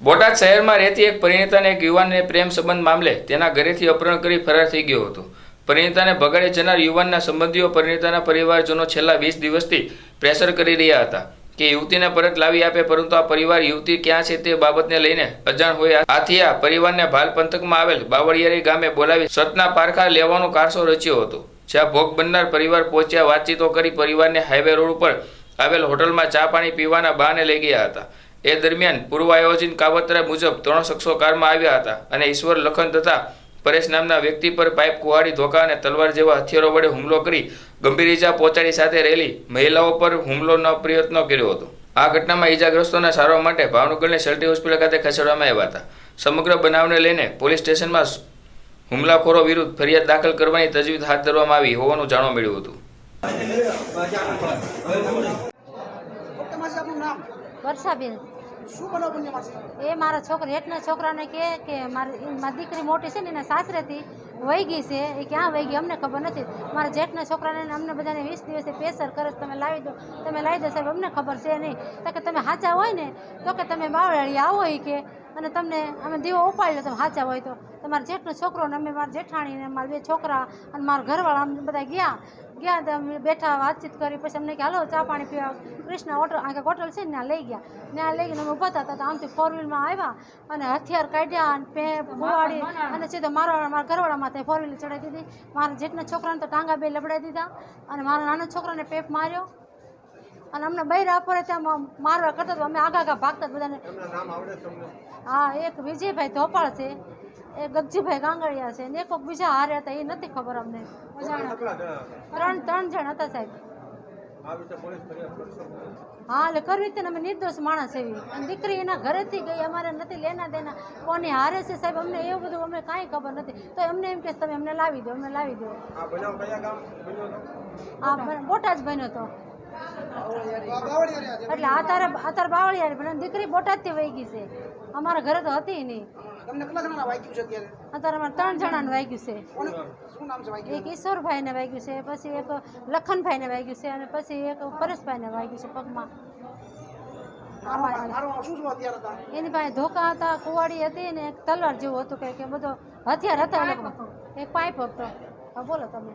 બોટાદ શહેરમાં રહેતી એક પરિણીતાને એક યુવાનને પ્રેમ સંબંધ મામલે તેના ઘરેથી અપહરણ કરી ફરાર થઈ ગયો હતો. પરિણીતાને ભગાડે જનાર યુવાનના સંબંધીઓ પરિણીતાના પરિવારજનો છેલ્લા 20 દિવસથી પ્રેશર કરી રહ્યા હતા કે યુવતીને પરત લાવી આપે, પરંતુ આ પરિવાર યુવતી ક્યાં છે તે બાબતને લઈને અજાણ હોય. આથી આ પરિવારને ભાલ પંથકમાં આવેલ બાવળિયારી ગામે બોલાવી સતના પારખા લેવાનો કારસો રચ્યો હતો, જ્યાં ભોગ બનનાર પરિવાર પહોંચ્યા, વાતચીતો કરી પરિવારને હાઈવે રોડ ઉપર આવેલ હોટલમાં ચા પાણી પીવાના બહાને લઈ ગયા હતા. એ દરમિયાન પૂર્વ આયોજિત કાવતરા મુજબ 3 શખ્સો કારમાં આવ્યા હતા અને ઈશ્વર, લખન તથા પરેશ નામના વ્યક્તિ પર પાઇપ, કુહાડી, ધોકા અને તલવાર જેવા હથિયારો વડે હુમલો કરી ગંભીર ઈજા પહોંચાડી સાથે રહેલી મહિલાઓ પર હુમલોનો પ્રયત્ન કર્યો હતો. આ ઘટનામાં ઈજાગ્રસ્તોને સારવાર માટે ભાવનગરની સલ્ટી હોસ્પિટલ ખાતે ખસેડવામાં આવ્યા હતા. સમગ્ર બનાવને લઈને પોલીસ સ્ટેશનમાં હુમલાખોરો વિરુદ્ધ ફરિયાદ દાખલ કરવાની તજવીજ હાથ ધરવામાં આવી હોવાનું જાણવા મળ્યું હતું. વર્ષાબેન, શું બનાવ બન્યો માસી? એ મારા છોકરા હેઠના છોકરાને કહે કે મારી દીકરી મોટી છે ને એના સાસરેથી વહી ગઈ છે. એ ક્યાં વહી ગઈ અમને ખબર નથી. મારા જેઠના છોકરાને અમને બધાને 20 દિવસે પ્રેશર કરે છે, તમે લાવી દો, તમે લાવી દો. સાહેબ અમને ખબર છે નહીં. તો કે તમે સાચા હોય ને તો કે તમે બાવળાળી આવો કે અને તમને અમે દીવો ઉપાડી લો, તમે સાચા હોય તો. તમારા જેઠનો છોકરો ને અમે મારા જેઠાણીને મારા 2 છોકરા અને મારા ઘરવાળા અમે બધા ગયા તો અમે બેઠા વાતચીત કરી. પછી અમને કે હાલો ચા પાણી પીવા કૃષ્ણ હોટલ, આગળ હોટલ છે ને ત્યાં લઈ ગયા. ત્યાં લઈ ગઈને અમે ઊભા હતા તો આમથી 4 વ્હીલમાં આવ્યા અને હથિયાર કાઢ્યા અને બુવાડી અને સીધો મારા ઘરવાળા માથે 4 વ્હીલ ચડાવી દીધી. મારા જેઠના છોકરાને તો ટાંગા 2 લબડાવી દીધા અને મારા નાના છોકરાને પેપ માર્યો અને અમને બૈરા આપરે ત્યાં મારવા કરતા તો અમે આગા ભાગતા બધાને. હા, એક વિજયભાઈ ધોપાળ છે, એક ગગજીભાઈ ગાંગડિયા છે ને એક બીજા હારે હતા, એ નથી ખબર અમને. 3 જણ હતા સાહેબ. હા, એટલે કરવી જ અમે નિર્દોષ માણસ એવી. અને દીકરી એના ઘરેથી ગઈ, અમારે નથી લેના દેના કોની હારે છે સાહેબ, અમને એવું બધું અમને કાંઈ ખબર નથી. તો એમને એમ કે તમે અમને લાવી દો, અમને લાવી દો. હા, બોટાદ બન્યો હતો. એટલે અત્યારે બાવળિયારી પણ દીકરી બોટાદથી વહી ગઈ છે, અમારા ઘરે તો હતી નહીં. તમને કેટલા જણાને વાગ્યું છે અત્યારે? અત્યારે અમારે 3 જણાને વાગ્યું છે. શું નામ છે વાગ્યું? એક ઈશ્વરભાઈને વાગ્યું છે, પછી એક લખનભાઈને વાગ્યું છે અને પછી એક પરેશભાઈને વાગ્યું છે પગમાં. શું શું હથિયાર હતા? એની પાસે ધોકા હતા, કુવાડી હતી ને એક તલવાર જેવું હતું, કે બધો હથિયાર હતા. એક પાઇપ હતો. હા, બોલો તમે.